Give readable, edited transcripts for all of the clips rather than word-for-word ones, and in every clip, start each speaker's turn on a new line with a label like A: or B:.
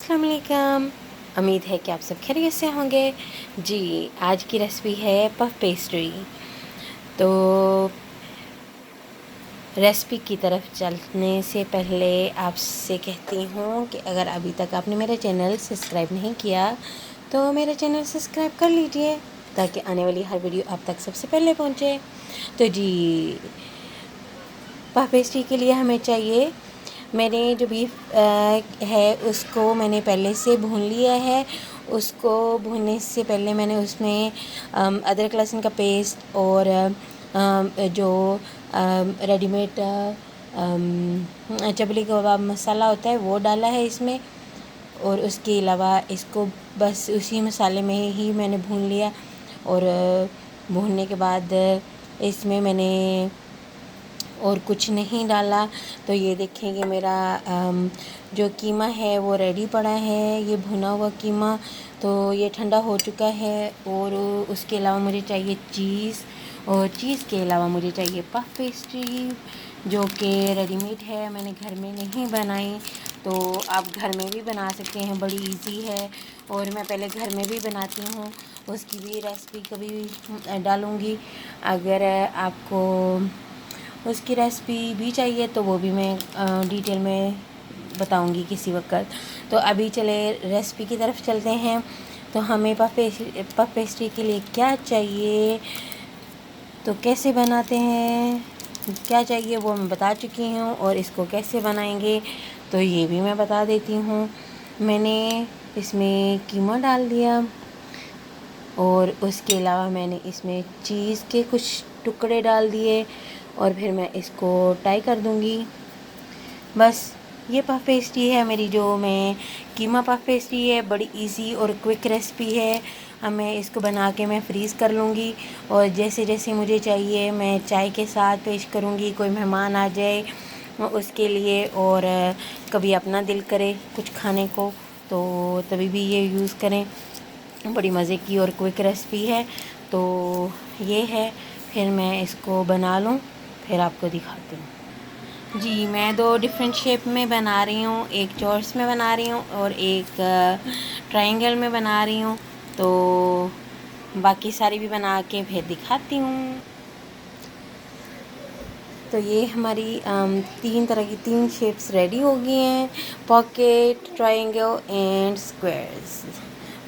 A: अस्सलाम वालेकुम। उम्मीद है कि आप सब खैरियत से होंगे। जी, आज की रेसिपी है पफ पेस्ट्री। तो रेसिपी की तरफ चलने से पहले आपसे कहती हूँ कि अगर अभी तक आपने मेरा चैनल सब्सक्राइब नहीं किया तो मेरा चैनल सब्सक्राइब कर लीजिए ताकि आने वाली हर वीडियो आप तक सबसे पहले पहुँचे। तो जी, पफ पेस्ट्री के लिए हमें चाहिए, मैंने जो बीफ है उसको मैंने पहले से भून लिया है। उसको भूनने से पहले मैंने उसमें अदरक लहसुन का पेस्ट और जो रेडीमेड चपली कबाब मसाला होता है वो डाला है इसमें। और उसके अलावा इसको बस उसी मसाले में ही मैंने भून लिया। और भूनने के बाद इसमें मैंने और कुछ नहीं डाला। तो ये देखेंगे मेरा जो कीमा है वो रेडी पड़ा है, ये भुना हुआ कीमा। तो ये ठंडा हो चुका है। और उसके अलावा मुझे चाहिए चीज़, और चीज़ के अलावा मुझे चाहिए पफ पेस्ट्री जो कि रेडीमेड है, मैंने घर में नहीं बनाई। तो आप घर में भी बना सकते हैं, बड़ी इजी है। और मैं पहले घर में भी बनाती हूँ, उसकी भी रेसिपी कभी डालूँगी। अगर आपको उसकी रेसिपी भी चाहिए तो वो भी मैं डिटेल में बताऊंगी किसी वक्त। तो अभी चले रेसिपी की तरफ चलते हैं। तो हमें पफ पेस्ट्री के लिए क्या चाहिए, तो कैसे बनाते हैं, क्या चाहिए वो मैं बता चुकी हूँ। और इसको कैसे बनाएंगे तो ये भी मैं बता देती हूँ। मैंने इसमें कीमा डाल दिया और उसके अलावा मैंने इसमें चीज़ के कुछ टुकड़े डाल दिए और फिर मैं इसको टाई कर दूँगी। बस ये पफ पेस्ट्री है मेरी, जो मैं कीमा पफ पेस्ट्री है, बड़ी इजी और क्विक रेसिपी है। अब मैं इसको बना के मैं फ्रीज़ कर लूँगी और जैसे जैसे मुझे चाहिए मैं चाय के साथ पेश करूँगी। कोई मेहमान आ जाए उसके लिए, और कभी अपना दिल करे कुछ खाने को तो तभी भी ये यूज़ करें। बड़ी मज़े की और क्विक रेसिपी है। तो ये है, फिर मैं इसको बना लूँ फिर आपको दिखाती हूँ। जी, मैं दो डिफरेंट शेप में बना रही हूँ, एक चॉर्स में बना रही हूँ और एक ट्रायंगल में बना रही हूँ। तो बाकी सारी भी बना के फिर दिखाती हूँ। तो ये हमारी तीन तरह की तीन शेप्स रेडी हो गई हैं, पॉकेट, ट्रायंगल एंड स्क्वायर्स।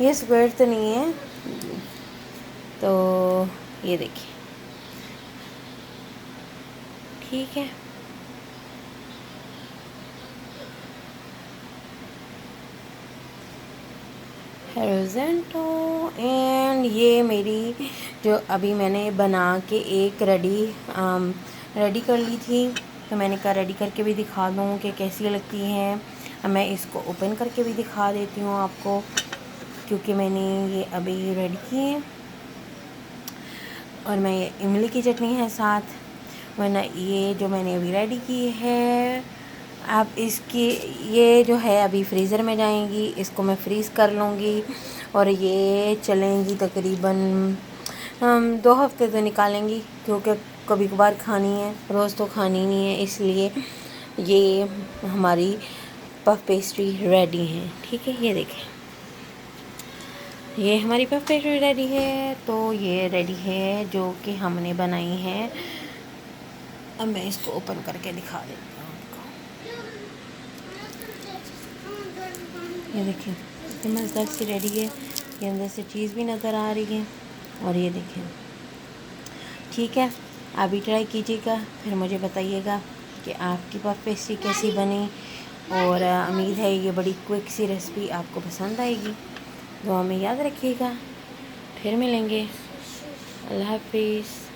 A: ये स्क्वायर तो नहीं है, तो ये देखिए, ठीक है। हॉरिज़ॉन्टल। एंड ये मेरी जो अभी मैंने बना के एक रेडी कर ली थी, तो मैंने कहा रेडी करके भी दिखा दूँ कि कैसी लगती हैं। अब मैं इसको ओपन करके भी दिखा देती हूँ आपको, क्योंकि मैंने ये अभी रेडी की है। और मैं ये इमली की चटनी है साथ, वरना ये जो मैंने अभी रेडी की है, आप इसकी ये जो है अभी फ्रीज़र में जाएंगी, इसको मैं फ्रीज़ कर लूँगी और ये चलेंगी तकरीबन हम 2 हफ्ते तो निकालेंगी, क्योंकि कभी कभार खानी है, रोज़ तो खानी नहीं है। इसलिए ये हमारी पफ पेस्ट्री रेडी है, ठीक है। ये देखें, ये हमारी पफ पेस्ट्री रेडी है। तो ये रेडी है जो कि हमने बनाई है। अब मैं इसको ओपन करके दिखा देती हूँ आपको। ये देखिए कितनी मज़ेदार सी रेडी है, ये अंदर से चीज़ भी नज़र आ रही है। और ये देखें, ठीक है। आप भी ट्राई कीजिएगा, फिर मुझे बताइएगा कि आपकी पफ पेस्ट्री कैसी बनी। और उम्मीद है ये बड़ी क्विक सी रेसिपी आपको पसंद आएगी। दुआ में याद रखिएगा, फिर मिलेंगे। अल्लाह हाफिज़।